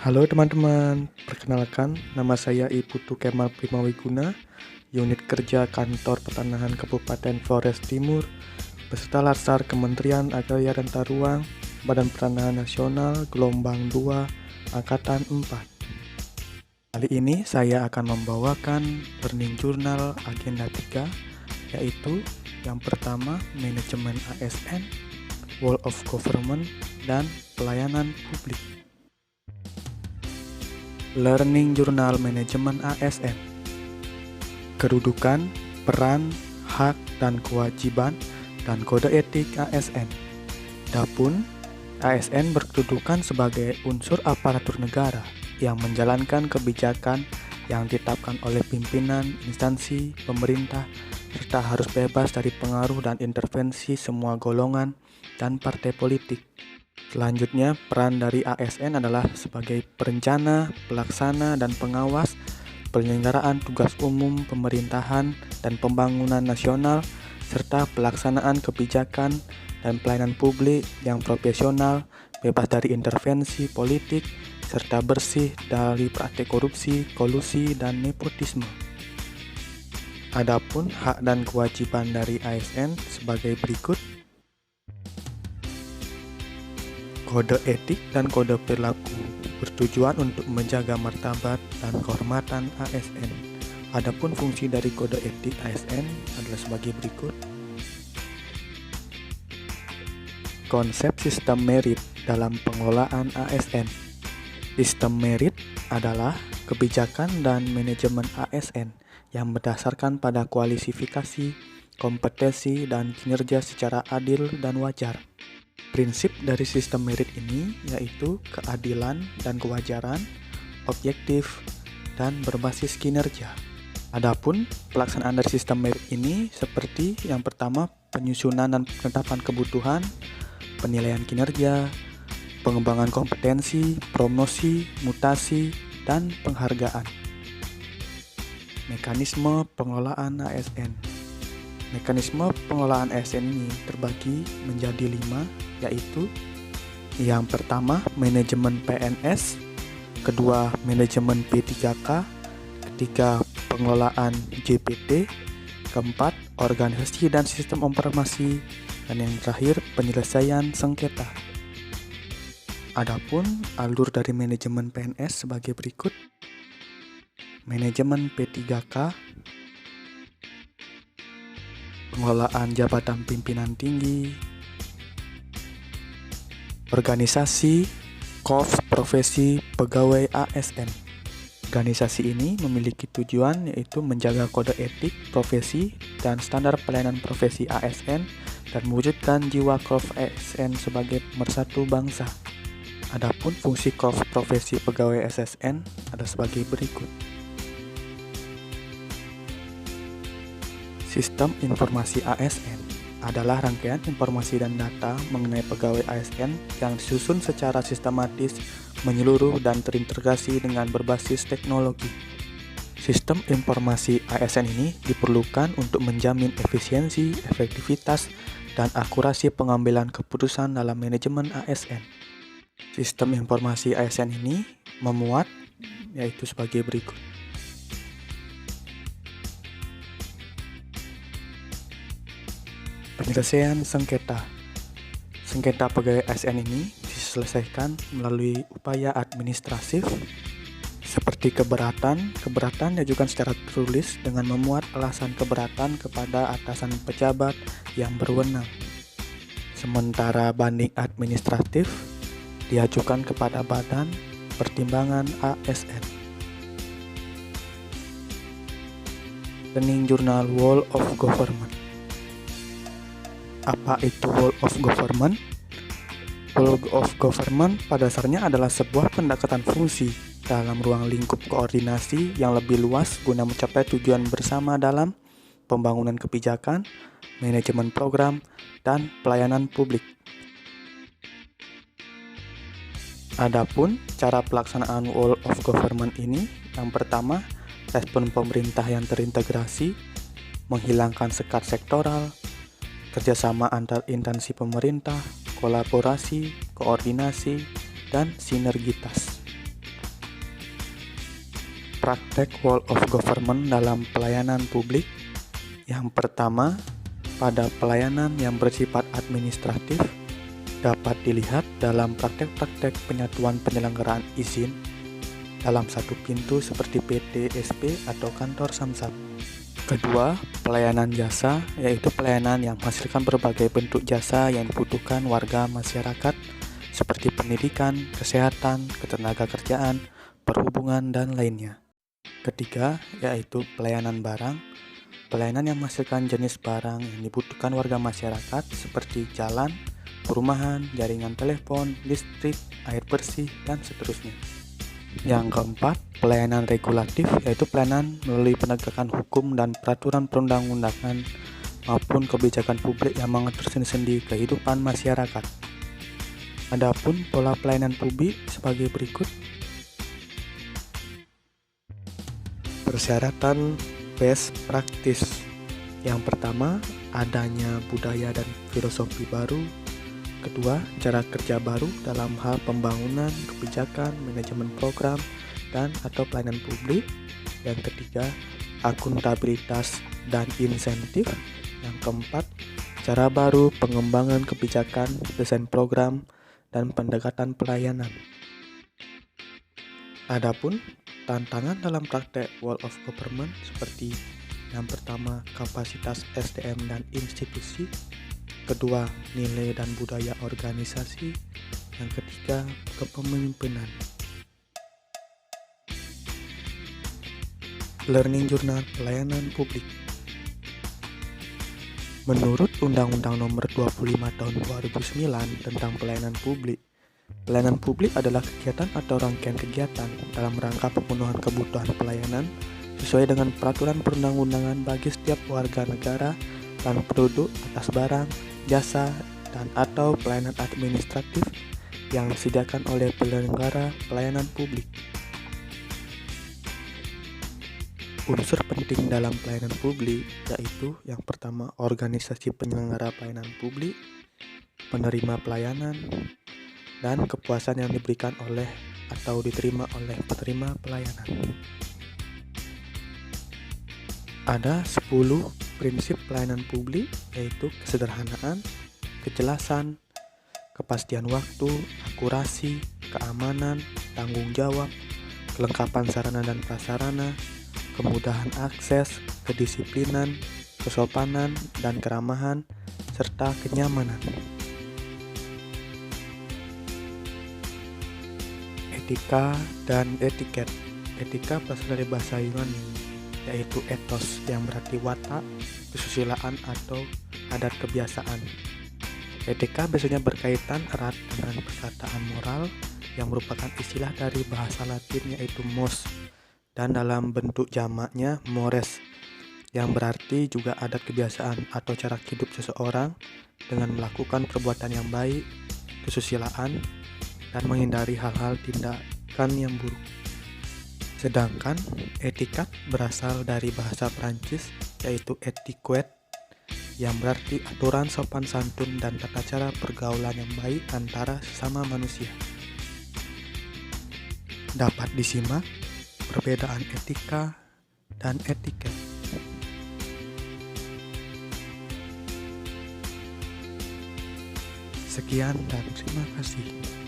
Halo teman-teman, perkenalkan nama saya Iputu Kemal Primawiguna, Unit Kerja Kantor Pertanahan Kabupaten Flores Timur, beserta Latsar Kementerian Agraria dan Tata Ruang, Badan Pertanahan Nasional, Gelombang 2, Angkatan 4. Kali ini saya akan membawakan Learning Journal Agenda 3, yaitu yang pertama Manajemen ASN, Whole of Government, dan Pelayanan Publik. Learning Journal Manajemen ASN. Kedudukan, peran, hak, dan kewajiban, dan kode etik ASN. Adapun, ASN berkedudukan sebagai unsur aparatur negara yang menjalankan kebijakan yang ditetapkan oleh pimpinan instansi pemerintah serta harus bebas dari pengaruh dan intervensi semua golongan dan partai politik. Selanjutnya, peran dari ASN adalah sebagai perencana, pelaksana, dan pengawas penyelenggaraan tugas umum pemerintahan dan pembangunan nasional, serta pelaksanaan kebijakan dan pelayanan publik yang profesional, bebas dari intervensi politik, serta bersih dari praktik korupsi, kolusi, dan nepotisme. Adapun hak dan kewajiban dari ASN sebagai berikut. Kode etik dan kode perilaku bertujuan untuk menjaga martabat dan kehormatan ASN. Adapun fungsi dari kode etik ASN adalah sebagai berikut. Konsep sistem merit dalam pengelolaan ASN. Sistem merit adalah kebijakan dan manajemen ASN yang berdasarkan pada kualifikasi, kompetensi, dan kinerja secara adil dan wajar. Prinsip dari sistem merit ini yaitu keadilan dan kewajaran, objektif, dan berbasis kinerja. Adapun pelaksanaan dari sistem merit ini seperti yang pertama penyusunan dan penetapan kebutuhan, penilaian kinerja, pengembangan kompetensi, promosi, mutasi, dan penghargaan. Mekanisme pengelolaan ASN. Mekanisme pengelolaan ASN ini terbagi menjadi 5, yaitu yang pertama manajemen PNS, kedua manajemen P3K, ketiga pengelolaan JPT, keempat organisasi dan sistem informasi, dan yang terakhir penyelesaian sengketa. Adapun alur dari manajemen PNS sebagai berikut. Manajemen P3K, pengelolaan jabatan pimpinan tinggi, organisasi, korps profesi pegawai ASN. Organisasi ini memiliki tujuan yaitu menjaga kode etik profesi dan standar pelayanan profesi ASN dan mewujudkan jiwa korps ASN sebagai pemersatu bangsa. Adapun fungsi korps profesi pegawai ASN adalah sebagai berikut. Sistem informasi ASN adalah rangkaian informasi dan data mengenai pegawai ASN yang disusun secara sistematis, menyeluruh, dan terintegrasi dengan berbasis teknologi. Sistem informasi ASN ini diperlukan untuk menjamin efisiensi, efektivitas, dan akurasi pengambilan keputusan dalam manajemen ASN. Sistem informasi ASN ini memuat yaitu sebagai berikut. Penyelesaian sengketa. Sengketa pegawai ASN ini diselesaikan melalui upaya administratif seperti keberatan diajukan secara tertulis dengan memuat alasan keberatan kepada atasan pejabat yang berwenang. Sementara banding administratif diajukan kepada Badan Pertimbangan ASN. Learning Journal Whole of Government. Apa itu Whole of Government? Whole of Government pada dasarnya adalah sebuah pendekatan fungsi dalam ruang lingkup koordinasi yang lebih luas guna mencapai tujuan bersama dalam pembangunan kebijakan, manajemen program, dan pelayanan publik. Adapun cara pelaksanaan Whole of Government ini, yang pertama, respon pemerintah yang terintegrasi, menghilangkan sekat sektoral, kerjasama antar instansi pemerintah, kolaborasi, koordinasi, dan sinergitas. Praktek World of Government dalam pelayanan publik. Yang pertama, pada pelayanan yang bersifat administratif dapat dilihat dalam praktek-praktek penyatuan penyelenggaraan izin dalam satu pintu seperti PT, SP, atau kantor Samsat. Kedua, pelayanan jasa, yaitu pelayanan yang menghasilkan berbagai bentuk jasa yang dibutuhkan warga masyarakat seperti pendidikan, kesehatan, ketenagakerjaan, perhubungan, dan lainnya. Ketiga, yaitu pelayanan barang, pelayanan yang menghasilkan jenis barang yang dibutuhkan warga masyarakat seperti jalan, perumahan, jaringan telepon, listrik, air bersih, dan seterusnya. Yang keempat, pelayanan regulatif, yaitu pelayanan melalui penegakan hukum dan peraturan perundang-undangan maupun kebijakan publik yang mengatur sendi-sendi kehidupan masyarakat. Adapun pola pelayanan publik sebagai berikut. Persyaratan best practice. Yang pertama, adanya budaya dan filosofi baru. Kedua, cara kerja baru dalam hal pembangunan, kebijakan, manajemen program, dan atau pelayanan publik. Yang ketiga, akuntabilitas dan insentif. Yang keempat, cara baru pengembangan kebijakan, desain program, dan pendekatan pelayanan. Adapun tantangan dalam praktek World of Government seperti yang pertama, kapasitas SDM dan institusi. Kedua, nilai dan budaya organisasi. Yang ketiga, kepemimpinan. Learning Journal Pelayanan Publik. Menurut Undang-Undang Nomor 25 Tahun 2009 tentang Pelayanan Publik, pelayanan publik adalah kegiatan atau rangkaian kegiatan dalam rangka pemenuhan kebutuhan pelayanan sesuai dengan peraturan perundang-undangan bagi setiap warga negara dan penduduk atas barang, jasa, dan atau pelayanan administratif yang disediakan oleh penyelenggara pelayanan publik. Unsur penting dalam pelayanan publik yaitu yang pertama, organisasi penyelenggara pelayanan publik, penerima pelayanan, dan kepuasan yang diberikan oleh atau diterima oleh penerima pelayanan. Ada 10 prinsip pelayanan publik, yaitu kesederhanaan, kejelasan, kepastian waktu, akurasi, keamanan, tanggung jawab, kelengkapan sarana dan prasarana, kemudahan akses, kedisiplinan, kesopanan dan keramahan, serta kenyamanan. Etika dan etiket. Etika berasal dari bahasa Yunani, yaitu ethos yang berarti watak, kesusilaan atau adat kebiasaan. Etika biasanya berkaitan erat dengan perkataan moral yang merupakan istilah dari bahasa Latin yaitu mos, dan dalam bentuk jamaknya mores, yang berarti juga adat kebiasaan atau cara hidup seseorang dengan melakukan perbuatan yang baik, kesusilaan, dan menghindari hal-hal tindakan yang buruk. Sedangkan etikat berasal dari bahasa Prancis yaitu etiquette, yang berarti aturan sopan santun dan tata cara pergaulan yang baik antara sesama manusia. Dapat disimak perbedaan etika dan etiket. Sekian dan terima kasih.